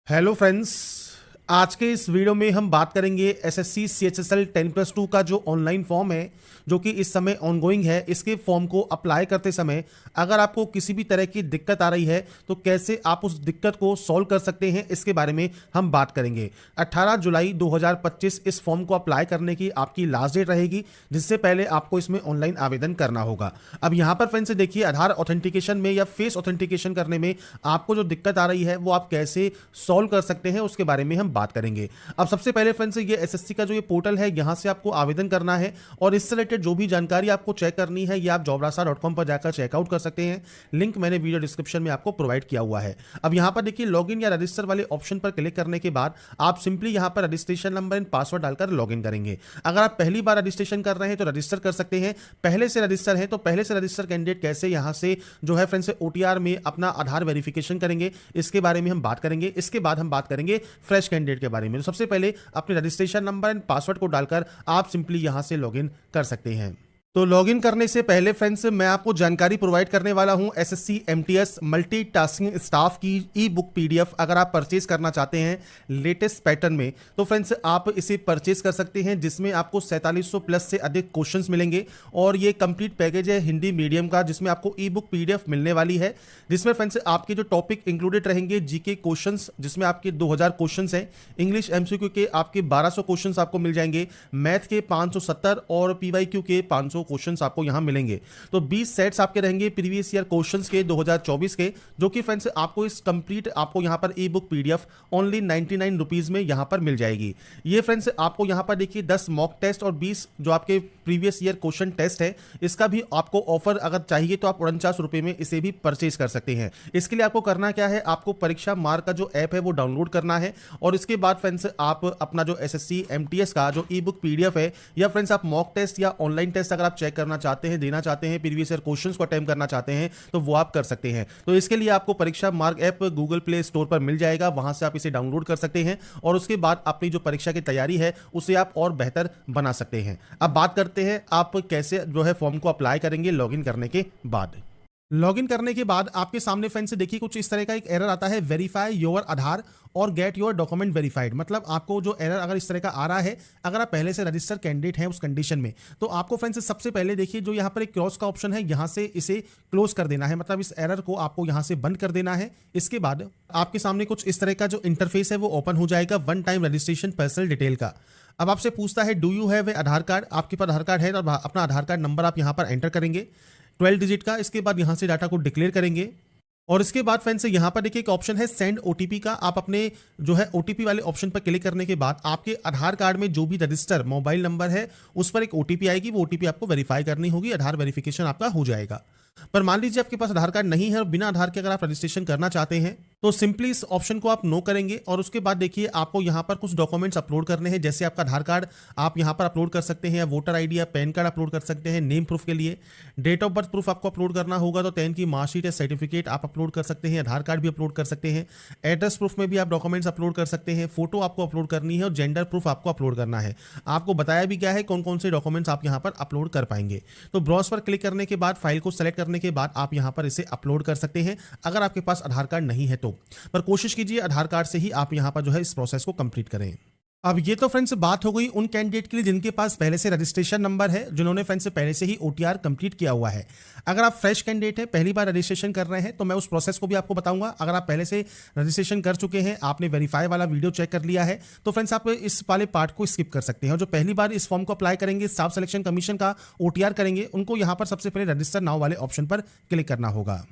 Hello friends. आज के इस वीडियो में हम बात करेंगे एसएससी सीएचएसएल 10+2 का जो ऑनलाइन फॉर्म है, जो कि इस समय ऑनगोइंग है। इसके फॉर्म को अप्लाई करते समय अगर आपको किसी भी तरह की दिक्कत आ रही है तो कैसे आप उस दिक्कत को सॉल्व कर सकते हैं, इसके बारे में हम बात करेंगे। 18 जुलाई 2025 इस फॉर्म को अप्लाई करने की आपकी लास्ट डेट रहेगी, जिससे पहले आपको इसमें ऑनलाइन आवेदन करना होगा। अब यहाँ पर फ्रेंड्स देखिए, आधार ऑथेंटिकेशन में या फेस ऑथेंटिकेशन करने में आपको जो दिक्कत आ रही है वो आप कैसे सॉल्व कर सकते हैं, उसके बारे में हम बात करेंगे। अब सबसे पहले फ्रेंड्स, ये एसएससी का जो ये पोर्टल है, यहां से आपको आवेदन करना है और इससे रिलेटेड जो भी जानकारी आपको चेक करनी है ये आप jobrasa.com पर जाकर चेकआउट कर सकते हैं। लिंक मैंने वीडियो डिस्क्रिप्शन में आपको प्रोवाइड किया हुआ है। अब यहां पर देखिए, लॉगिन या रजिस्टर वाले ऑप्शन पर क्लिक करने के बाद आप सिंपली यहां पर रजिस्ट्रेशन नंबर एंड पासवर्ड डालकर लॉगिन करेंगे। अगर आप पहली बार रजिस्ट्रेशन कर रहे हैं तो रजिस्टर कर सकते हैं। पहले से रजिस्टर है तो पहले से रजिस्टर कैंडिडेट कैसे यहां से जो है फ्रेंड्स ओटीआर में अपना आधार वेरिफिकेशन करेंगे, इसके बारे में हम बात करेंगे। इसके बाद हम बात करेंगे फ्रेश कैंडिडेट के बारे में। तो सबसे पहले अपने रजिस्ट्रेशन नंबर एंड पासवर्ड को डालकर आप सिंपली यहां से लॉगिन कर सकते हैं। तो लॉगिन करने से पहले फ्रेंड्स, मैं आपको जानकारी प्रोवाइड करने वाला हूं एसएससी एमटीएस मल्टीटास्किंग स्टाफ की ई बुक पीडीएफ। अगर आप परचेज करना चाहते हैं लेटेस्ट पैटर्न में तो फ्रेंड्स आप इसे परचेज कर सकते हैं, जिसमें आपको 4700 प्लस से अधिक क्वेश्चंस मिलेंगे। और ये कंप्लीट पैकेज है हिंदी मीडियम का, जिसमें आपको ई बुक पीडीएफ मिलने वाली है, जिसमें फ्रेंड्स आपके जो टॉपिक इंक्लूडेड रहेंगे जीके क्वेश्चंस, जिसमें आपके 2000 क्वेश्चंस हैं। इंग्लिश एमसीक्यू के आपके 1200 क्वेश्चंस आपको मिल जाएंगे। मैथ के 570 और पीवाईक्यू के 500 क्वेश्चंस आपको यहां मिलेंगे। तो 20 सेट्स आपके रहेंगे प्रीवियस ईयर क्वेश्चंस के 2024 के, जो कि फ्रेंड्स आपको इस कंप्लीट आपको यहां पर ई बुक पीडीएफ ओनली 99 रुपीज में यहां पर मिल जाएगी। ये फ्रेंड्स आपको यहां पर देखिए 10 मॉक टेस्ट और 20 जो आपके प्रीवियस ईयर क्वेश्चन टेस्ट है, इसका भी आपको ऑफर अगर चाहिए तो आप 49 रुपए में इसे भी परचेज कर सकते हैं। इसके लिए आपको करना क्या है, आपको परीक्षा मार्क का जो ऐप है वो डाउनलोड करना है और इसके बाद फ्रेंड्स आप अपना जो एसएससी एमटीएस का जो ई बुक पीडीएफ है, या फ्रेंड्स आप मॉक टेस्ट या ऑनलाइन टेस्ट अगर आप चेक करना चाहते हैं, देना चाहते हैं, प्रीवियस ईयर क्वेश्चंस को अटेम्प्ट करना चाहते हैं, तो वो आप कर सकते हैं। तो इसके लिए आपको परीक्षा mark app Google play store पर मिल जाएगा, वहां से आप इसे डाउनलोड कर सकते हैं और उसके बाद अपनी जो परीक्षा की तैयारी है उसे आप और बेहतर बना सकते हैं। अब बात करते हैं आप कैसे जो है फॉर्म को अप्लाई करेंगे लॉगिन करने के बाद। लॉगिन करने के बाद आपके सामने फ्रेंड्स देखिए कुछ इस तरह का एक एरर आता है, वेरीफाई योर आधार और गेट योर डॉक्यूमेंट वेरीफाइड। मतलब आपको जो एरर अगर इस तरह का आ रहा है, अगर आप पहले से रजिस्टर कैंडिडेट हैं उस कंडीशन में, तो आपको फ्रेंड्स सबसे पहले देखिए जो यहाँ पर एक क्रॉस का ऑप्शन है, यहाँ से इसे क्लोज कर देना है। मतलब इस एरर को आपको यहाँ से बंद कर देना है। इसके बाद आपके सामने कुछ इस तरह का जो इंटरफेस है वो ओपन हो जाएगा, one time registration personal detail का। अब आपसे पूछता है do you have a Aadhaar card. आपके पास आधार कार्ड है तो अपना आधार कार्ड नंबर आप यहाँ पर एंटर करेंगे 12 डिजिट का। इसके बाद यहाँ से डाटा को डिक्लेयर करेंगे और इसके बाद फ्रेंड्स यहाँ पर देखिए एक ऑप्शन है सेंड ओटीपी का। आप अपने जो है ओटीपी वाले ऑप्शन पर क्लिक करने के बाद आपके आधार कार्ड में जो भी रजिस्टर मोबाइल नंबर है उस पर एक ओटीपी आएगी। वो ओटीपी आपको वेरीफाई करनी होगी, आधार वेरिफिकेशन आपका हो जाएगा। पर मान लीजिए आपके पास आधार कार्ड नहीं है और बिना आधार के अगर आप रजिस्ट्रेशन करना चाहते हैं तो सिंपली इस ऑप्शन को आप नो करेंगे और उसके बाद देखिए आपको यहाँ पर कुछ डॉक्यूमेंट्स अपलोड करने हैं। जैसे आपका आधार कार्ड आप यहाँ पर अपलोड कर सकते हैं, या वोटर आईडी या पैन कार्ड अपलोड कर सकते हैं। नेम प्रूफ के लिए डेट ऑफ बर्थ प्रूफ आपको अपलोड करना होगा, तो 10 की मार्कशीट या सर्टिफिकेट आप अपलोड कर सकते हैं। आधार कार्ड भी अपलोड कर सकते हैं। एड्रेस प्रूफ में भी आप डॉक्यूमेंट्स अपलोड कर सकते हैं। फोटो आपको अपलोड करनी है और जेंडर प्रूफ आपको अपलोड करना है। आपको बताया भी क्या है कौन कौन से डॉक्यूमेंट्स आप यहाँ पर अपलोड कर पाएंगे। तो ब्राउज पर क्लिक करने के बाद फाइल को सेलेक्ट करने के बाद आप यहाँ पर इसे अपलोड कर सकते हैं, अगर आपके पास आधार कार्ड नहीं है तो। पर कोशिश कीजिए आधार कार्ड से ही आप यहां पर जो है इस प्रोसेस को कंप्लीट करें। अब ये तो फ्रेंड्स बात हो गई उन कैंडिडेट के लिए जिनके पास पहले से रजिस्ट्रेशन नंबर है, जिन्होंने फ्रेंड्स पहले से ही ओटीआर कंप्लीट किया हुआ है। अगर आप फ्रेश कैंडिडेट हैं, पहली बार रजिस्ट्रेशन कर रहे हैं, तो मैं उस प्रोसेस को भी आपको बताऊंगा। अगर आप पहले से रजिस्ट्रेशन कर चुके हैं, आपने वेरीफाई वाला वीडियो चेक कर लिया है, तो फ्रेंड्स आप इस वाले पार्ट को स्किप कर सकते हैं। और जो पहली बार इस फॉर्म को अप्लाई करेंगे, स्टाफ सिलेक्शन कमीशन का ओटीआर करेंगे, उनको यहां पर सबसे पहले रजिस्टर नाउ वाले ऑप्शन पर क्लिक करना होगा।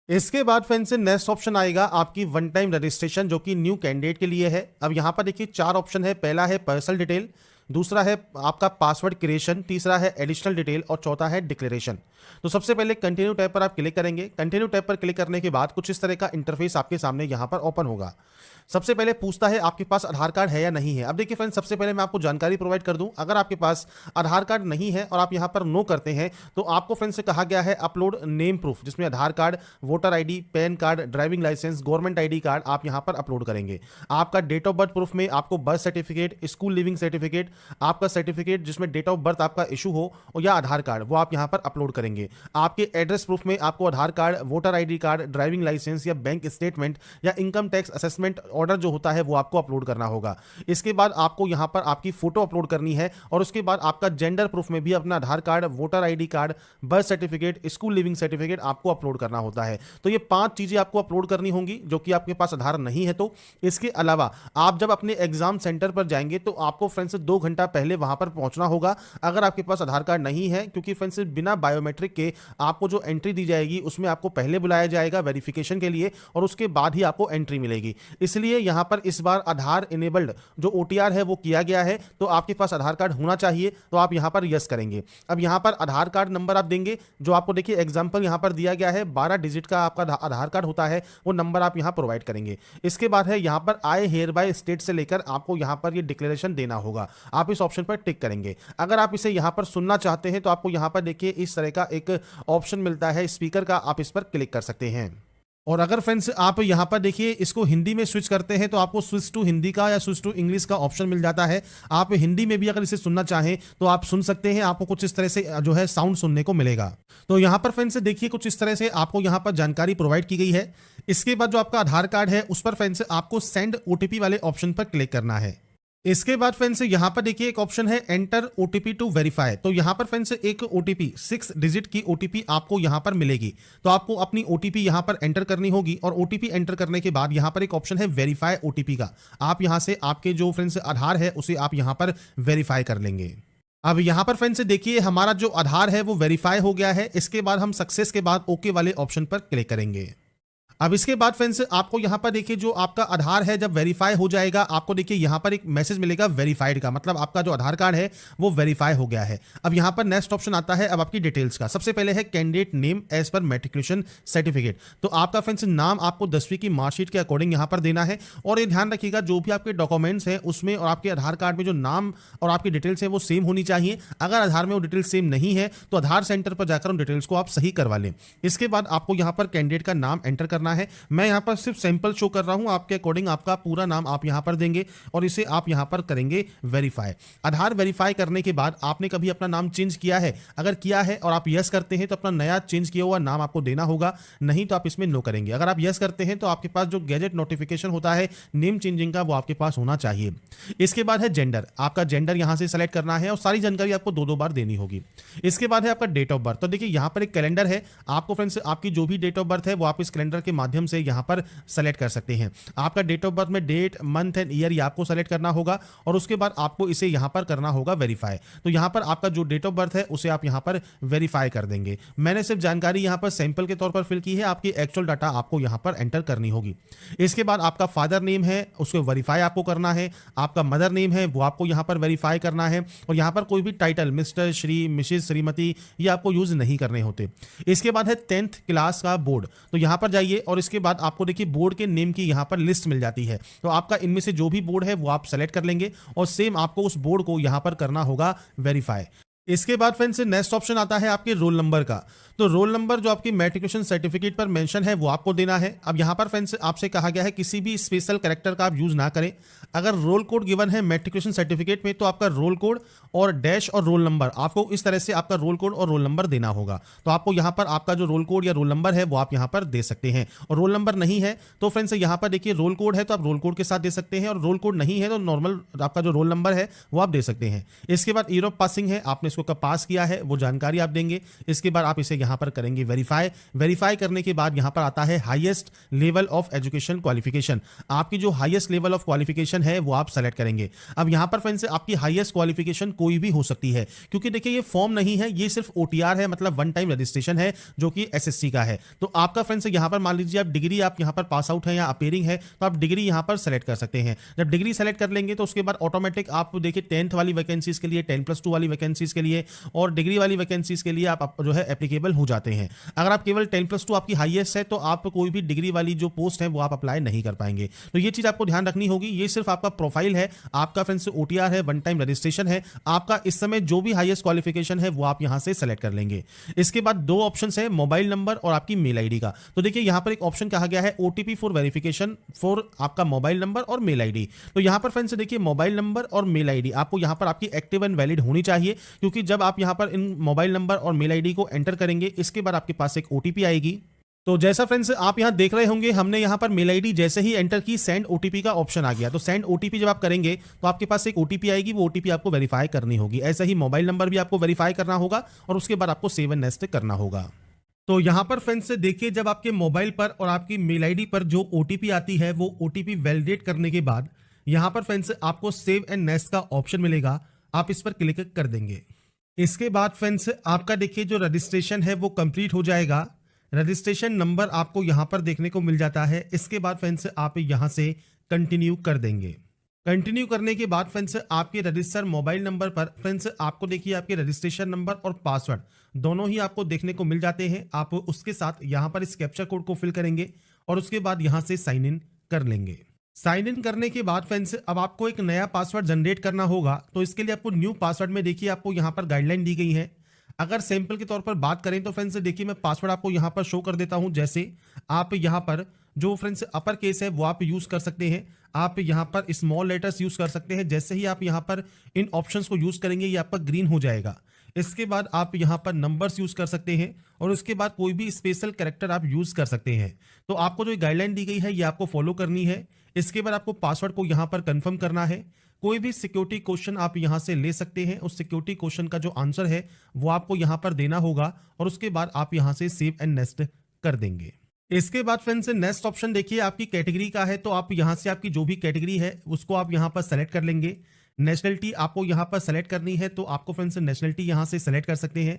इसके बाद फ्रेंड्स नेक्स्ट ऑप्शन आएगा आपकी वन टाइम रजिस्ट्रेशन, जो कि न्यू कैंडिडेट के लिए है। अब यहाँ पर देखिए 4 ऑप्शन है। पहला है पर्सनल डिटेल, दूसरा है आपका पासवर्ड क्रिएशन, तीसरा है एडिशनल डिटेल और चौथा है डिक्लेरेशन। तो सबसे पहले कंटिन्यू टैब पर आप क्लिक करेंगे। कंटिन्यू टैब पर क्लिक करने के बाद कुछ इस तरह का इंटरफेस आपके सामने यहाँ पर ओपन होगा। सबसे पहले पूछता है आपके पास आधार कार्ड है या नहीं है। अब देखिए फ्रेंड्स, सबसे पहले मैं आपको जानकारी प्रोवाइड कर दूं, अगर आपके पास आधार कार्ड नहीं है और आप यहां पर नो करते हैं तो आपको फ्रेंड्स से कहा गया है अपलोड नेम प्रूफ, जिसमें Aadhaar card, voter ID, PAN card, driving licence, government ID card आप यहां पर अपलोड करेंगे। आपका डेट ऑफ बर्थ प्रूफ में आपको birth certificate, school leaving certificate, आपका सर्टिफिकेट जिसमें डेट ऑफ बर्थ आपका इशू हो या आधार कार्ड, वो आप यहां पर अपलोड करेंगे। आपके एड्रेस प्रूफ में आपको Aadhaar card, voter ID card, driving licence या बैंक स्टेटमेंट या इनकम टैक्स असेसमेंट ऑर्डर जो होता है वो आपको अपलोड करना होगा। इसके बाद आपको यहाँ पर आपकी फोटो अपलोड करनी है और उसके बाद आपका जेंडर प्रूफ में भी अपना Aadhaar card, voter ID card, birth certificate, school leaving certificate आपको अपलोड करना होता है। तो ये 5 चीजें आपको अपलोड करनी होंगी जो कि आपके पास आधार नहीं है तो। इसके अलावा आप जब अपने एग्जाम सेंटर पर जाएंगे तो आपको फ्रेंड्स 2 घंटा पहले वहां पर पहुंचना होगा अगर आपके पास आधार कार्ड नहीं है, क्योंकि फ्रेंड्स बिना बायोमेट्रिक के आपको जो एंट्री दी जाएगी उसमें आपको पहले बुलाया जाएगा वेरिफिकेशन के लिए और उसके बाद ही आपको एंट्री मिलेगी। इसलिए यहां पर इस बार आधार इनेबल्ड जो OTR है वो किया गया है, तो आपके पास आधार कार्ड होना चाहिए, तो आप यहां पर यस करेंगे। अब यहां पर आधार कार्ड नंबर आप देंगे जो आपको देखिए एग्जांपल यहां पर दिया गया है 12 डिजिट का आपका आधार कार्ड होता है, वो नंबर आप यहां प्रोवाइड करेंगे। इसके बाद है यहां पर आई हेयर बाय स्टेट से लेकर आपको यहां पर ये डिक्लेरेशन देना होगा, आप इस ऑप्शन पर टिक करेंगे। अगर आप इसे यहां पर सुनना चाहते हैं तो आपको यहां पर देखिए इस तरह का एक ऑप्शन मिलता है स्पीकर का, आप इस पर क्लिक कर सकते हैं। और अगर फ्रेंड्स आप यहां पर देखिए इसको हिंदी में स्विच करते हैं तो आपको स्विच टू हिंदी का या स्विच टू इंग्लिश का ऑप्शन मिल जाता है। आप हिंदी में भी अगर इसे सुनना चाहें तो आप सुन सकते हैं, आपको कुछ इस तरह से जो है साउंड सुनने को मिलेगा। तो यहां पर फ्रेंड्स देखिए कुछ इस तरह से आपको यहां पर जानकारी प्रोवाइड की गई है। इसके बाद जो आपका आधार कार्ड है उस पर फ्रेंड्स आपको सेंड OTP वाले ऑप्शन पर क्लिक करना है। इसके बाद फ्रेंड्स यहां पर देखिए एक ऑप्शन है एंटर OTP टू वेरीफाई, तो यहां पर फ्रेंड्स एक OTP 6 डिजिट की OTP आपको यहां पर मिलेगी, तो आपको अपनी OTP यहां पर एंटर करनी होगी और OTP एंटर करने के बाद यहां पर एक ऑप्शन है वेरीफाई OTP का, आप यहां से आपके जो फ्रेंड्स आधार है उसे आप यहां पर वेरीफाई कर लेंगे। अब यहां पर फ्रेंड्स देखिए हमारा जो आधार है वो वेरीफाई हो गया है। इसके बाद हम सक्सेस के बाद ओके वाले ऑप्शन पर क्लिक करेंगे। अब इसके बाद फ्रेंड्स आपको यहां पर देखिए जो आपका आधार है जब वेरीफाई हो जाएगा आपको देखिए यहां पर एक मैसेज मिलेगा वेरीफाइड का, मतलब आपका जो आधार कार्ड है वो वेरीफाई हो गया है। अब यहां पर नेक्स्ट ऑप्शन आता है अब आपकी डिटेल्स का। सबसे पहले है कैंडिडेट नेम एज पर मैट्रिकुलेशन सर्टिफिकेट, तो आपका फ्रेंड्स नाम आपको 10वीं की मार्कशीट के अकॉर्डिंग यहां पर देना है। और ये ध्यान रखिएगा जो भी आपके डॉक्यूमेंट्स हैं उसमें और आपके आधार कार्ड में जो नाम और आपकी डिटेल्स है वो सेम होनी चाहिए। अगर आधार में वो डिटेल्स सेम नहीं है तो आधार सेंटर पर जाकर उन डिटेल्स को आप सही करवा लें। इसके बाद आपको यहां पर कैंडिडेट का नाम एंटर करना है। मैं यहां पर सिर्फ सैंपल शो कर रहा हूं, आपके अकॉर्डिंग आपका पूरा नाम आप यहां पर देंगे और इसे आप यहां पर करेंगे वेरीफाई। आधार वेरीफाई करने के बाद आपने कभी अपना नाम चेंज किया है, अगर किया है और आप यस करते हैं तो अपना नया चेंज किया हुआ नाम आपको देना होगा, नहीं तो आप इसमें नो करेंगे। अगर आप यस करते हैं तो आपके पास जो गैजेट नोटिफिकेशन होता है नेम चेंजिंग का वो आपके पास होना चाहिए। इसके बाद है जेंडर, आपका जेंडर यहां से सेलेक्ट करना है और सारी जानकारी आपको 2-2 बार देनी होगी। इसके बाद है आपका डेट ऑफ बर्थ, तो देखिए यहां पर एक कैलेंडर है, आपको फ्रेंड्स आपकी जो भी डेट ऑफ बर्थ है वो आप इस कैलेंडर के माध्यम से यहां पर सेलेक्ट कर सकते हैं। आपका डेट ऑफ बर्थ में डेट, मंथ एंड ईयर ये आपको सेलेक्ट करना होगा और उसके बाद आपको इसे यहां पर करना होगा वेरीफाई। तो यहां पर आपका जो डेट ऑफ बर्थ है उसे आप यहां पर वेरीफाई कर देंगे। मैंने सिर्फ जानकारी यहां पर सैंपल के तौर पर फिल की है, आपकी एक्चुअल डाटा आपको यहां पर एंटर करनी होगी। इसके बाद आपका फादर नेम है उसको वेरीफाई आपको करना है, आपका मदर नेम है वो आपको यहां पर वेरीफाई करना है और यहां पर कोई भी title mister, Shri, Mrs, Shrimati ये आपको यूज नहीं करने होते। इसके बाद है 10th क्लास का बोर्ड, तो यहां पर जाइए और इसके बाद आपको देखिए बोर्ड के नेम की यहां पर लिस्ट मिल जाती है, तो आपका इनमें से जो भी बोर्ड है वो आप सेलेक्ट कर लेंगे और सेम आपको उस बोर्ड को यहां पर करना होगा वेरीफाई। इसके बाद फ्रेंड्स नेक्स्ट ऑप्शन आता है आपके रोल नंबर का, तो रोल नंबर जो आपकी मैट्रिकुलेशन सर्टिफिकेट पर मेंशन है वो आपको देना है। अब यहां पर फ्रेंड्स आपसे कहा गया है किसी भी स्पेशल कैरेक्टर का आप यूज ना करें। अगर रोल कोड गिवन है मैट्रिकुलेशन सर्टिफिकेट में तो आपका रोल कोड और डैश और रोल नंबर, आपको इस तरह से आपका रोल कोड और रोल नंबर देना होगा। तो आपको यहां पर आपका जो रोल कोड या रोल नंबर है वो आप यहां पर दे सकते हैं, और रोल नंबर नहीं है तो फ्रेंड्स यहां पर देखिए रोल कोड है तो आप रोल कोड के साथ दे सकते हैं, और रोल कोड नहीं है तो नॉर्मल आपका जो रोल नंबर है वो आप दे सकते हैं। इसके बाद ईयर ऑफ पासिंग है, आपने इसको कब पास किया है वो जानकारी आप देंगे। इसके बाद आप इसे यहां पर करेंगे वेरीफाई। वेरीफाई करने के बाद यहां पर आता है highest level of education qualification, आपकी जो हाईएस्ट लेवल ऑफ क्वालिफिकेशन है वो आप सेलेक्ट करेंगे। अब यहां पर फ्रेंड्स आपकी हाईएस्ट क्वालिफिकेशन कोई भी हो सकती है, क्योंकि देखिए ये फॉर्म नहीं है, ये सिर्फ OTR है, मतलब वन टाइम रजिस्ट्रेशन है जो कि SSC का है। तो आपका फ्रेंड्स यहां पर मान लीजिए आप डिग्री आप यहां पर पास आउट है या अपेयरिंग है तो आप डिग्री यहां पर सेलेक्ट कर सकते हैं। जब डिग्री सेलेक्ट कर लेंगे तो उसके बाद ऑटोमेटिक आप देखिए 10th वाली वैकेंसीज के लिए, 10+2 वाली वैकेंसीज के लिए और डिग्री वाली वैकेंसीज के लिए आप जो है एप्लीकेबल हो जाते हैं। अगर आप केवल 10+2 आपकी हाईएस्ट है तो आप कोई भी डिग्री वाली जो पोस्ट है वो आप अप्लाई नहीं कर पाएंगे। तो ये चीज आपको ध्यान रखनी होगी, ये सिर्फ आपका प्रोफाइल है, आपका फ्रेंड्स OTR है, वन टाइम रजिस्ट्रेशन है, आपका इस समय जो भी हाईएस्ट क्वालिफिकेशन है वो आप यहां से सेलेक्ट कर लेंगे। इसके बाद 2 ऑप्शंस है, मोबाइल नंबर और आपकी मेल आईडी का। तो देखिए यहां पर एक ऑप्शन कहा गया है OTP फॉर वेरिफिकेशन फॉर आपका मोबाइल नंबर और मेल आईडी। तो यहां पर फ्रेंड्स देखिए मोबाइल नंबर और मेल आईडी आपको यहां पर आपकी एक्टिव एंड वैलिड होनी चाहिए, क्योंकि जब आप यहां पर इन मोबाइल नंबर और मेल आईडी को एंटर करेंगे इसके बाद आपके पास एक OTP आएगी। तो जैसा फ्रेंड्स आप यहाँ देख रहे होंगे, हमने यहाँ पर मेल आईडी जैसे ही एंटर की, सेंड ओटीपी का ऑप्शन आ गया। तो सेंड ओटीपी जब आप करेंगे तो आपके पास एक ओटीपी आएगी, वो ओटीपी आपको वेरीफाई करनी होगी। ऐसा ही मोबाइल नंबर भी आपको वेरीफाई करना होगा और उसके बाद आपको सेव एंड नेक्स्ट करना होगा। तो यहाँ पर फ्रेंड्स देखिए, जब आपके मोबाइल पर और आपकी मेल आईडी पर जो ओटीपी आती है, वो ओटीपी वैलिडेट करने के बाद यहाँ पर फ्रेंड्स आपको सेव एंड नेक्स्ट का ऑप्शन मिलेगा, आप इस पर क्लिक कर देंगे। इसके बाद फ्रेंड्स आपका देखिए जो रजिस्ट्रेशन है वो कंप्लीट हो जाएगा। रजिस्ट्रेशन नंबर आपको यहाँ पर देखने को मिल जाता है। इसके बाद फ्रेंड्स आप यहाँ से कंटिन्यू कर देंगे। कंटिन्यू करने के बाद फ्रेंड्स आपके रजिस्टर मोबाइल नंबर पर फ्रेंड्स आपको देखिए आपके रजिस्ट्रेशन नंबर और पासवर्ड दोनों ही आपको देखने को मिल जाते हैं। आप उसके साथ यहाँ पर इस कैप्चा कोड को फिल करेंगे और उसके बाद यहाँ से साइन इन कर लेंगे। साइन इन करने के बाद फ्रेंड्स अब आपको एक नया पासवर्ड जनरेट करना होगा। तो इसके लिए आपको न्यू पासवर्ड में देखिए आपको यहाँ पर गाइडलाइन दी गई है। अगर सैंपल के तौर पर बात करें तो फ्रेंड्स देखिए मैं पासवर्ड आपको यहाँ पर शो कर देता हूँ। जैसे आप यहाँ पर जो फ्रेंड्स अपर केस है वो आप यूज कर सकते हैं, आप यहाँ पर स्मॉल लेटर्स यूज कर सकते हैं। जैसे ही आप यहाँ पर इन ऑप्शंस को यूज करेंगे ये आपका ग्रीन हो जाएगा। इसके बाद आप यहाँ पर नंबर्स यूज कर सकते हैं और उसके बाद कोई भी स्पेशल कैरेक्टर आप यूज कर सकते हैं। तो आपको जो गाइडलाइन दी गई है ये आपको फॉलो करनी है। इसके बाद आपको पासवर्ड को यहाँ पर कंफर्म करना है। कोई भी सिक्योरिटी क्वेश्चन आप यहाँ से ले सकते हैं, उस सिक्योरिटी क्वेश्चन का जो आंसर है वो आपको यहाँ पर देना होगा और उसके बाद आप यहाँ से सेव एंड नेक्स्ट कर देंगे। इसके बाद फ्रेंड्स नेक्स्ट ऑप्शन देखिए आपकी कैटेगरी का है। तो आप यहाँ से आपकी जो भी कैटेगरी है उसको आप यहाँ पर सेलेक्ट कर लेंगे। नेशनलिटी आपको यहाँ पर सेलेक्ट करनी है, तो आपको फ्रेंड्स नेशनलिटी यहाँ से सेलेक्ट कर सकते हैं।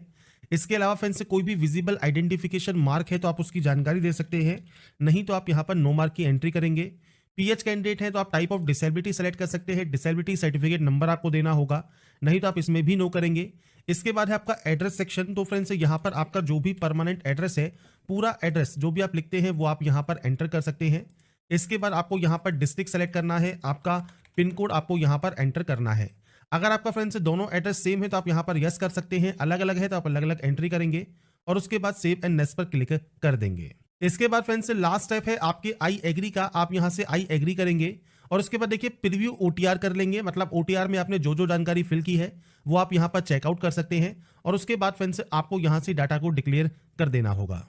इसके अलावा फ्रेंड्स कोई भी विजिबल आइडेंटिफिकेशन मार्क है तो आप उसकी जानकारी दे सकते हैं, नहीं तो आप यहाँ पर नो मार्क की एंट्री करेंगे। पीएच कैंडिडेट है तो आप टाइप ऑफ डिसेबिलिटी सेलेक्ट कर सकते हैं, डिसेबिलिटी सर्टिफिकेट नंबर आपको देना होगा, नहीं तो आप इसमें भी नो करेंगे। इसके बाद है आपका एड्रेस सेक्शन। तो फ्रेंड्स यहाँ पर आपका जो भी परमानेंट एड्रेस है, पूरा एड्रेस जो भी आप लिखते हैं वो आप यहाँ पर एंटर कर सकते हैं। इसके बाद आपको यहाँ पर डिस्ट्रिक्ट सेलेक्ट करना है, आपका पिन कोड आपको यहाँ पर एंटर करना है। अगर आपका फ्रेंड्स दोनों एड्रेस सेम है तो आप यहाँ पर यस कर सकते हैं, अलग अलग है तो आप अलग अलग एंट्री करेंगे और उसके बाद सेव एंड नेक्स्ट पर क्लिक कर देंगे। इसके बाद फ्रेंड्स लास्ट स्टेप है आपके आई एग्री का, आप यहाँ से आई एग्री करेंगे और उसके बाद देखिए प्रीव्यू ओटीआर कर लेंगे। मतलब ओटीआर में आपने जो जो जानकारी फिल की है वो आप यहाँ पर चेकआउट कर सकते हैं और उसके बाद फ्रेंड्स आपको यहाँ से डाटा को डिक्लेयर कर देना होगा।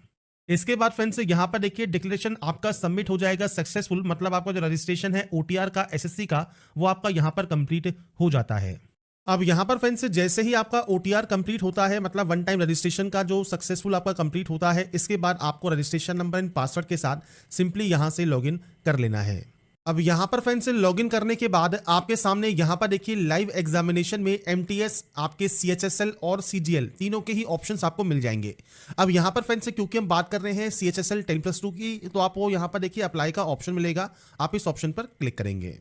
इसके बाद फ्रेंड्स यहाँ पर देखिए डिक्लेरेशन आपका सबमिट हो जाएगा सक्सेसफुल। मतलब आपका जो रजिस्ट्रेशन है ओटीआर का, एसएससी का, वो आपका यहाँ पर कंप्लीट हो जाता है। अब यहाँ पर फ्रेंड्स जैसे ही आपका ओटीआर कंप्लीट होता है, मतलब वन टाइम रजिस्ट्रेशन का जो सक्सेसफुल आपका कंप्लीट होता है, इसके बाद आपको रजिस्ट्रेशन नंबर एंड पासवर्ड के साथ सिंपली यहाँ से लॉगिन कर लेना है। अब यहाँ पर फ्रेंड्स लॉगिन करने के बाद आपके सामने यहाँ पर देखिए लाइव एग्जामिनेशन में एमटीएस, आपके सीएचएसएल और सीजीएल तीनों के ही ऑप्शंस आपको मिल जाएंगे। अब यहाँ पर फ्रेंड्स क्योंकि हम बात कर रहे हैं सीएचएसएल 10+2 की, तो आपको यहाँ पर देखिए अप्लाई का ऑप्शन मिलेगा, आप इस ऑप्शन पर क्लिक करेंगे।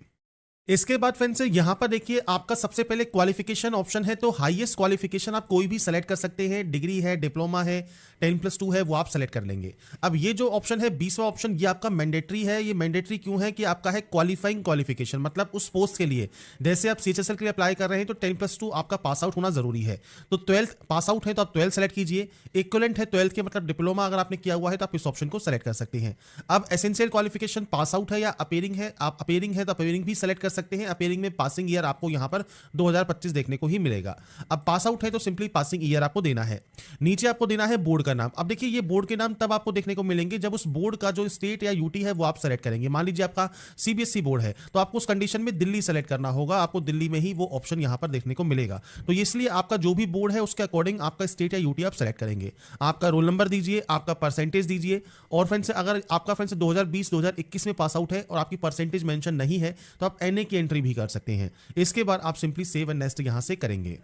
इसके बाद फ्रेंड्स यहाँ पर देखिए आपका सबसे पहले क्वालिफिकेशन ऑप्शन है। तो हाईएस्ट क्वालिफिकेशन आप कोई भी सेलेक्ट कर सकते हैं, डिग्री है, डिप्लोमा है, 10+2 है, वो आप सेलेक्ट कर लेंगे। अब ये जो ऑप्शन है 20वां ऑप्शन, ये आपका मैंडेटरी है। ये मैंडेटरी क्यों है कि आपका है क्वालिफाइंग क्वालिफिकेशन, मतलब उस पोस्ट के लिए जैसे आप सीएचएसएल के लिए अप्लाई कर रहे हैं तो 10+2 आपका पास आउट होना जरूरी है। तो 12th पास आउट है तो आप 12 सेलेक्ट कीजिए। इक्विवेलेंट है 12th के, मतलब डिप्लोमा अगर आपने किया हुआ है तो आप इस ऑप्शन को सेलेक्ट कर सकते हैं। अब एसेंशियल क्वालिफिकेशन पास आउट है या अपीयरिंग है, आप अपीयरिंग है तो अपीयरिंग भी सेलेक्ट कर सकते हैं। अपीयरिंग में पासिंग ईयर आपको यहां पर 2025 देखने को ही मिलेगा। अब पास आउट है तो सिंपली पासिंग ईयर आपको देना है। नीचे आपको देना है बोर्ड का नाम। अब देखिए ये बोर्ड के नाम तब आपको देखने को मिलेंगे जब उस बोर्ड का जो स्टेट या यूटी है वो आप सेलेक्ट करेंगे। मान लीजिए आपका सीबीएसई बोर्ड है तो आपको उस कंडीशन में दिल्ली सेलेक्ट करना होगा, आपको दिल्ली में ही वो ऑप्शन यहां पर देखने को मिलेगा। तो इसलिए आपका जो भी बोर्ड है उसके अकॉर्डिंग आपका स्टेट या यूटी आप सेलेक्ट करेंगे। आपका रोल नंबर दीजिए, आपका परसेंटेज दीजिए और फ्रेंड्स अगर आपका फ्रेंड्स 2020-2021 में पास आउट है और आपकी परसेंटेज मेंशन नहीं है तो आप एनए की एंट्री भी कर सकते हैं। इसके बाद आप सिंपली सेव एंड नेक्स्ट यहां से करेंगे।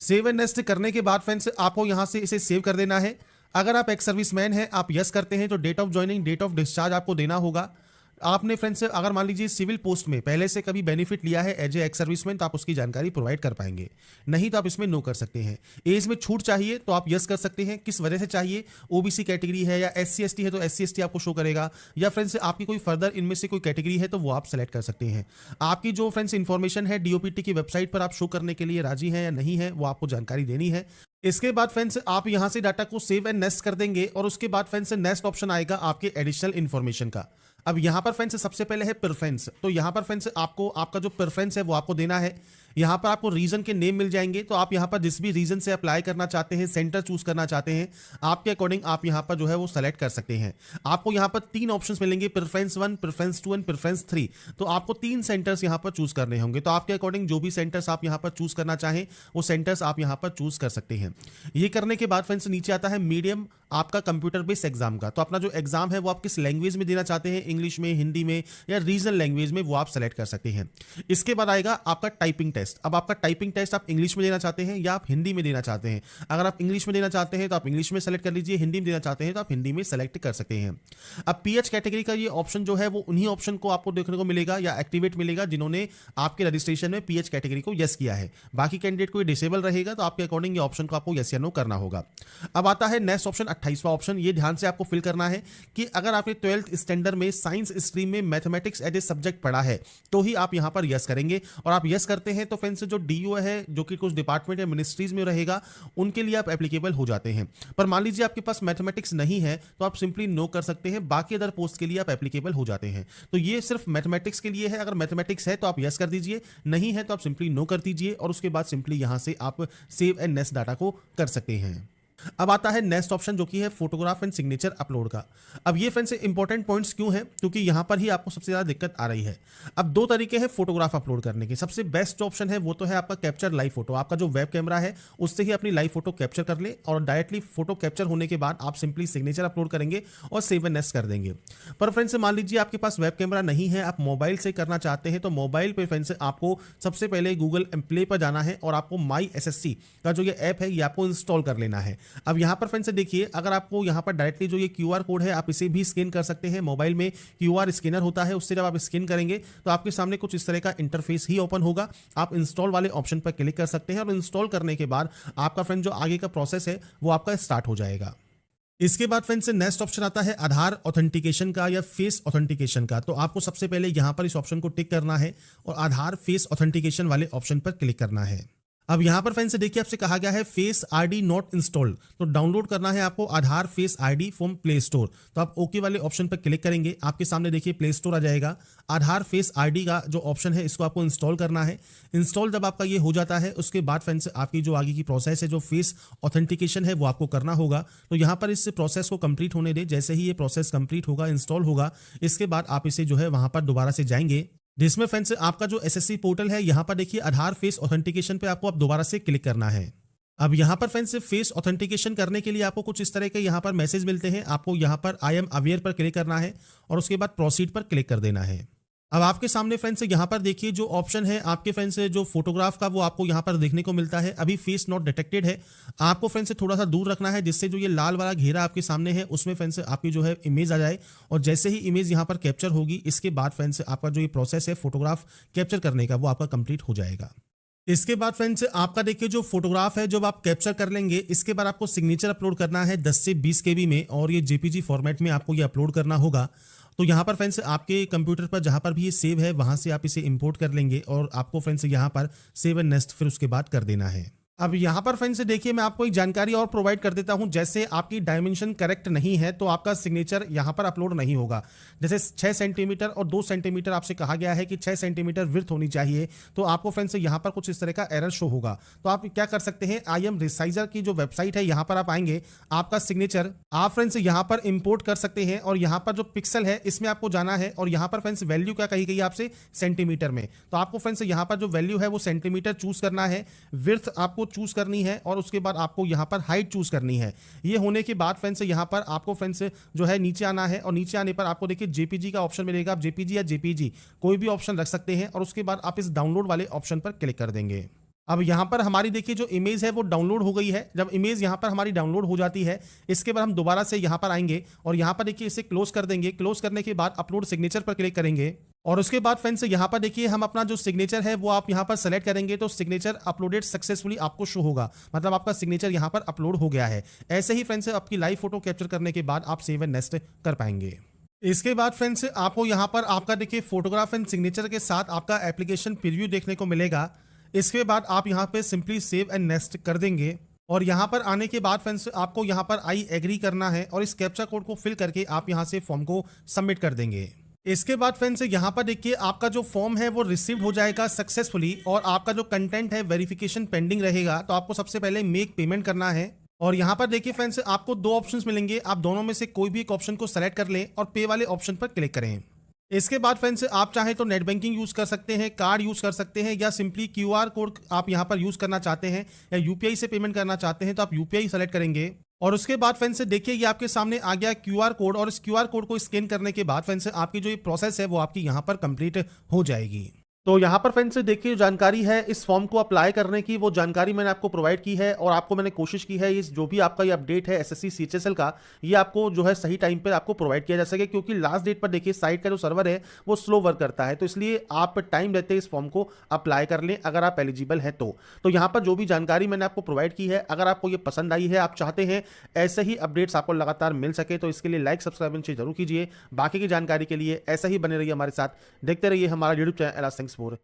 सेव एंड नेक्स्ट करने के बाद फ्रेंड्स आपको यहां से इसे सेव कर देना है। अगर आप एक्स सर्विसमैन हैं, आप यस करते हैं तो date of joining, date of discharge आपको देना होगा। आपने फ्रेंड्स अगर मान लीजिए सिविल पोस्ट में पहले से कभी बेनिफिट लिया है एज ए एक्स सर्विसमैन तो आप उसकी जानकारी प्रोवाइड कर पाएंगे, नहीं तो आप इसमें नो कर सकते हैं। एज में छूट चाहिए तो आप यस कर सकते हैं। किस वजह से चाहिए, ओबीसी कैटेगरी है या एससी एसटी है तो एससी एसटी आपको शो करेगा, या फ्रेंड्स आपकी कोई फर्दर इनमें से कोई कैटेगरी है तो वो आप सेलेक्ट कर सकते हैं। आपकी जो फ्रेंड्स इन्फॉर्मेशन है डीओपीटी की वेबसाइट पर आप शो करने के लिए राजी हैं या नहीं है वो आपको जानकारी देनी है। इसके बाद फ्रेंड्स आप यहां से डाटा को सेव एंड नेक्स्ट कर देंगे और उसके बाद फ्रेंड्स नेक्स्ट ऑप्शन आएगा आपके एडिशनल इन्फॉर्मेशन का। अब यहां पर फ्रेंड्स सबसे पहले है प्रेफरेंस। तो यहां पर फ्रेंड्स आपको आपका जो प्रेफरेंस है वो आपको देना है। यहाँ पर आपको रीजन के नेम मिल जाएंगे, तो आप यहाँ पर जिस भी रीजन से अप्लाई करना चाहते हैं, सेंटर चूज करना चाहते हैं, आपके अकॉर्डिंग आप यहाँ पर जो है वो सेलेक्ट कर सकते हैं। आपको यहाँ पर 3 ऑप्शंस मिलेंगे, प्रेफरेंस 1, प्रेफरेंस 2 एंड प्रेफरेंस 3। तो आपको 3 सेंटर्स यहाँ पर चूज करने होंगे, तो आपके अकॉर्डिंग जो भी सेंटर्स आप यहाँ पर चूज करना चाहें वो सेंटर्स आप यहाँ पर चूज कर सकते हैं। ये करने के बाद फ्रेंड्स नीचे आता है मीडियम आपका कंप्यूटर बेस्ड एग्जाम का। तो अपना जो एग्जाम है वो आप किस लैंग्वेज में देना चाहते हैं, इंग्लिश में, हिंदी में या रीजनल लैंग्वेज में, वो आप सेलेक्ट कर सकते हैं। इसके बाद आएगा आपका टाइपिंग टेस्ट। अब आपका टाइपिंग टेस्ट आप इंग्लिश में देना चाहते हैं या आप हिंदी में देना चाहते हैं। अगर आप इंग्लिश में देना चाहते हैं तो आप इंग्लिश में सेलेक्ट कर लीजिए, हिंदी में देना चाहते हैं तो आप हिंदी में सेलेक्ट कर सकते हैं। अब पीएच कैटेगरी का ये ऑप्शन जो है वो उन्हीं ऑप्शन को आपको देखने को मिलेगा या एक्टिवेट मिलेगा जिन्होंने आपके रजिस्ट्रेशन में पीएच कैटेगरी को यस किया है। बाकी कैंडिडेट को डिसेबल रहेगा, तो आपके अकॉर्डिंग ये ऑप्शन को आपको यस या नो करना होगा। अब आता है नेक्स्ट ऑप्शन, 28वां ऑप्शन। ये ध्यान से आपको फिल करना है कि अगर आपने 12th स्टैंडर्ड में साइंस स्ट्रीम में मैथमेटिक्स एज ए सब्जेक्ट पढ़ा है तो ही आप यहां पर यस करेंगे। और आप यस करते हैं तो फ्रेंड्स जो डीओ है, जो कि कुछ डिपार्टमेंट या मिनिस्ट्रीज में रहेगा, उनके लिए आप एप्लीकेबल हो जाते हैं। पर मान लीजिए आपके पास मैथमेटिक्स नहीं है तो आप सिंपली नो कर सकते हैं, बाकी अदर पोस्ट के लिए आप एप्लीकेबल हो जाते हैं। तो ये सिर्फ मैथमेटिक्स के लिए है। अगर मैथमेटिक्स है तो आप यस कर दीजिए, नहीं है तो आप सिंपली नो कर दीजिए और उसके बाद सिंपली यहां से आप सेव एंड नेक्स्ट डाटा को कर सकते हैं। अब आता है नेक्स्ट ऑप्शन जो कि है फोटोग्राफ एंड सिग्नेचर अपलोड का। अब ये फ्रेंड्स इंपॉर्टेंट पॉइंट्स क्यों है, क्योंकि यहां पर ही आपको सबसे ज्यादा दिक्कत आ रही है। अब 2 तरीके हैं फोटोग्राफ अपलोड करने के। सबसे बेस्ट ऑप्शन है वो तो है आपका कैप्चर लाइव फोटो। आपका जो वेब कैमरा है उससे ही अपनी लाइव फोटो कैप्चर कर ले और डायरेक्टली फोटो कैप्चर होने के बाद आप सिंपली सिग्नेचर अपलोड करेंगे और सेव एंड नेक्स्ट कर देंगे। पर फ्रेंड्स मान लीजिए आपके पास वेब कैमरा नहीं है, आप मोबाइल से करना चाहते हैं, तो मोबाइल पे फ्रेंड्स आपको सबसे पहले गूगल प्ले पर जाना है और आपको माई एसएससी का जो ये ऐप है ये आपको इंस्टॉल कर लेना है। अब यहाँ पर फ्रेंड्स देखिए, अगर आपको यहां पर डायरेक्टली जो ये क्यूआर कोड है आप इसे भी स्कैन कर सकते हैं। मोबाइल में क्यूआर स्कैनर होता है, उससे जब आप स्कैन करेंगे तो आपके सामने कुछ इस तरह का इंटरफेस ही ओपन होगा। आप इंस्टॉल वाले ऑप्शन पर क्लिक कर सकते हैं और इंस्टॉल करने के बाद आपका फ्रेंड जो आगे का प्रोसेस है वो आपका स्टार्ट हो जाएगा। इसके बाद फ्रेंड्स नेक्स्ट ऑप्शन आता है आधार ऑथेंटिकेशन का या फेस ऑथेंटिकेशन का। तो आपको सबसे पहले यहां पर इस ऑप्शन को टिक करना है और आधार फेस ऑथेंटिकेशन वाले ऑप्शन पर क्लिक करना है। अब यहां पर फ्रेंड्स देखिए आपसे कहा गया है फेस आईडी नॉट इंस्टॉल्ड, तो डाउनलोड करना है आपको Aadhaar face ID from play store. तो आप ओके वाले ऑप्शन पर क्लिक करेंगे, आपके सामने देखिए प्ले स्टोर आ जाएगा। आधार फेस आईडी का जो ऑप्शन है इसको आपको इंस्टॉल करना है। इंस्टॉल जब आपका ये हो जाता है उसके बाद फ्रेंड्स आपकी जो आगे की प्रोसेस है, जो फेस ऑथेंटिकेशन है वो आपको करना होगा। तो यहाँ पर इस प्रोसेस को कंप्लीट होने दे। जैसे ही ये प्रोसेस कंप्लीट होगा, इंस्टॉल होगा, इसके बाद आप इसे जो है वहां पर दोबारा से जाएंगे, जिसमें फ्रेंड्स आपका जो एसएससी पोर्टल है यहां पर देखिए आधार फेस ऑथेंटिकेशन पे आपको अब दोबारा से क्लिक करना है। अब यहां पर फ्रेंड्स फेस ऑथेंटिकेशन करने के लिए आपको कुछ इस तरह के यहां पर मैसेज मिलते हैं। आपको यहां पर आई एम अवेयर पर क्लिक करना है और उसके बाद प्रोसीड पर क्लिक कर देना है। अब आपके सामने फ्रेंड्स यहाँ पर देखिए जो ऑप्शन है आपके फ्रेंड्स जो फोटोग्राफ का वो आपको यहाँ पर देखने को मिलता है। अभी फेस नॉट डिटेक्टेड है, आपको फ्रेंड्स से थोड़ा सा दूर रखना है जिससे जो ये लाल वाला घेरा आपके सामने है उसमें फ्रेंड्स आपकी जो है इमेज आ जाए। और जैसे ही इमेज यहाँ पर कैप्चर होगी इसके बाद फ्रेंड्स आपका जो ये प्रोसेस है फोटोग्राफ कैप्चर करने का वो आपका कंप्लीट हो जाएगा। इसके बाद फ्रेंड्स आपका देखिए जो फोटोग्राफ है जब आप कैप्चर कर लेंगे इसके बाद आपको सिग्नेचर अपलोड करना है 10 से 20 KB में और ये जेपीजी फॉर्मेट में आपको ये अपलोड करना होगा। तो यहाँ पर फ्रेंड्स आपके कंप्यूटर पर जहाँ पर भी ये सेव है वहाँ से आप इसे इंपोर्ट कर लेंगे और आपको फ्रेंड्स यहाँ पर सेव एंड नेक्स्ट फिर उसके बाद कर देना है। अब यहाँ पर फ्रेंड्स देखिए मैं आपको एक जानकारी और प्रोवाइड कर देता हूँ। जैसे आपकी डायमेंशन करेक्ट नहीं है तो आपका सिग्नेचर यहाँ पर अपलोड नहीं होगा। जैसे 6 सेंटीमीटर और 2 सेंटीमीटर आपसे कहा गया है कि 6 सेंटीमीटर विड्थ होनी चाहिए, तो आपको फ्रेंड्स यहाँ पर कुछ इस तरह का एरर शो होगा। तो आप क्या कर सकते हैं, आई एम रिसाइजर की जो वेबसाइट है यहाँ पर आप आएंगे, आपका सिग्नेचर आप फ्रेंड्स यहाँ पर इंपोर्ट कर सकते हैं और यहाँ पर जो पिक्सल है इसमें आपको जाना है और यहाँ पर फ्रेंड्स वैल्यू क्या कही गई आपसे, सेंटीमीटर में। तो आपको फ्रेंड्स यहाँ पर जो वैल्यू है वो सेंटीमीटर चूज करना है, विड्थ आपको चूज करनी है और उसके बाद आपको यहां पर हाइट चूज करनी है। ये होने के बाद फ्रेंड्स यहां पर आपको फ्रेंड्स जो है नीचे आना है और नीचे आने पर आपको देखिए जेपीजी का ऑप्शन मिलेगा। आप जेपीजी या जेपीजी कोई भी ऑप्शन रख सकते हैं और उसके बाद आप इस डाउनलोड वाले ऑप्शन पर क्लिक कर देंगे। अब यहां पर हमारी देखिए जो इमेज है वो डाउनलोड हो गई है। जब इमेज यहां पर हमारी डाउनलोड हो जाती है इसके बाद हम दोबारा से यहां पर आएंगे और यहां पर देखिए इसे क्लोज कर देंगे। क्लोज करने के बाद अपलोड सिग्नेचर पर क्लिक करेंगे और उसके बाद फ्रेंड्स यहाँ पर देखिए हम अपना जो सिग्नेचर है वो आप यहाँ पर सेलेक्ट करेंगे तो सिग्नेचर अपलोडेड सक्सेसफुली आपको शो होगा, मतलब आपका सिग्नेचर यहाँ पर अपलोड हो गया है। ऐसे ही फ्रेंड्स आपकी लाइव फोटो कैप्चर करने के बाद आप सेव एंड नेक्स्ट कर पाएंगे। इसके बाद फ्रेंड्स आपको यहाँ पर आपका देखिए फोटोग्राफ एंड सिग्नेचर के साथ आपका एप्लीकेशन प्रीव्यू देखने को मिलेगा। इसके बाद आप यहाँ पे सिंपली सेव एंड नेक्स्ट कर देंगे और यहाँ पर आने के बाद फ्रेंड्स आपको यहाँ पर आई एग्री करना है और इस कैप्चा कोड को फिल करके आप यहाँ से फॉर्म को सबमिट कर देंगे। इसके बाद फ्रेंड्स यहाँ पर देखिए आपका जो फॉर्म है वो रिसीव हो जाएगा सक्सेसफुली और आपका जो कंटेंट है वेरिफिकेशन पेंडिंग रहेगा। तो आपको सबसे पहले मेक पेमेंट करना है और यहाँ पर देखिए फ्रेंड्स आपको दो ऑप्शंस मिलेंगे, आप दोनों में से कोई भी एक ऑप्शन को सेलेक्ट कर लें और पे वाले ऑप्शन पर क्लिक करें। इसके बाद फ्रेंड्स आप चाहें तो नेट बैंकिंग यूज कर सकते हैं, कार्ड यूज कर सकते हैं या सिंपली क्यूआर कोड आप यहाँ पर यूज करना चाहते हैं या यूपीआई से पेमेंट करना चाहते हैं तो आप यूपीआई सेलेक्ट करेंगे। और उसके बाद फ्रेंड्स देखिए ये आपके सामने आ गया क्यूआर कोड और इस क्यूआर कोड को स्कैन करने के बाद फ्रेंड्स आपकी जो ये प्रोसेस है वो आपकी यहाँ पर कंप्लीट हो जाएगी। तो यहाँ पर फ्रेंड्स देखिए जो जानकारी है इस फॉर्म को अप्लाई करने की वो जानकारी मैंने आपको प्रोवाइड की है और आपको मैंने कोशिश की है इस जो भी आपका ये अपडेट है एसएससी सीएचएसएल का ये आपको जो है सही टाइम पे आपको प्रोवाइड किया जा सके, क्योंकि लास्ट डेट पर देखिए साइट का जो सर्वर है वो स्लो वर्क करता है। तो इसलिए आप टाइम रहते इस फॉर्म को अप्लाई कर लें अगर आप एलिजिबल है तो यहाँ पर जो भी जानकारी मैंने आपको प्रोवाइड की है अगर आपको ये पसंद आई है, आप चाहते हैं ऐसे ही अपडेट्स आपको लगातार मिल सके तो इसके लिए लाइक सब्सक्राइब जरूर कीजिए। बाकी की जानकारी के लिए ऐसा ही बने रहिए हमारे साथ, देखते रहिए हमारा YouTube channel alas thanks for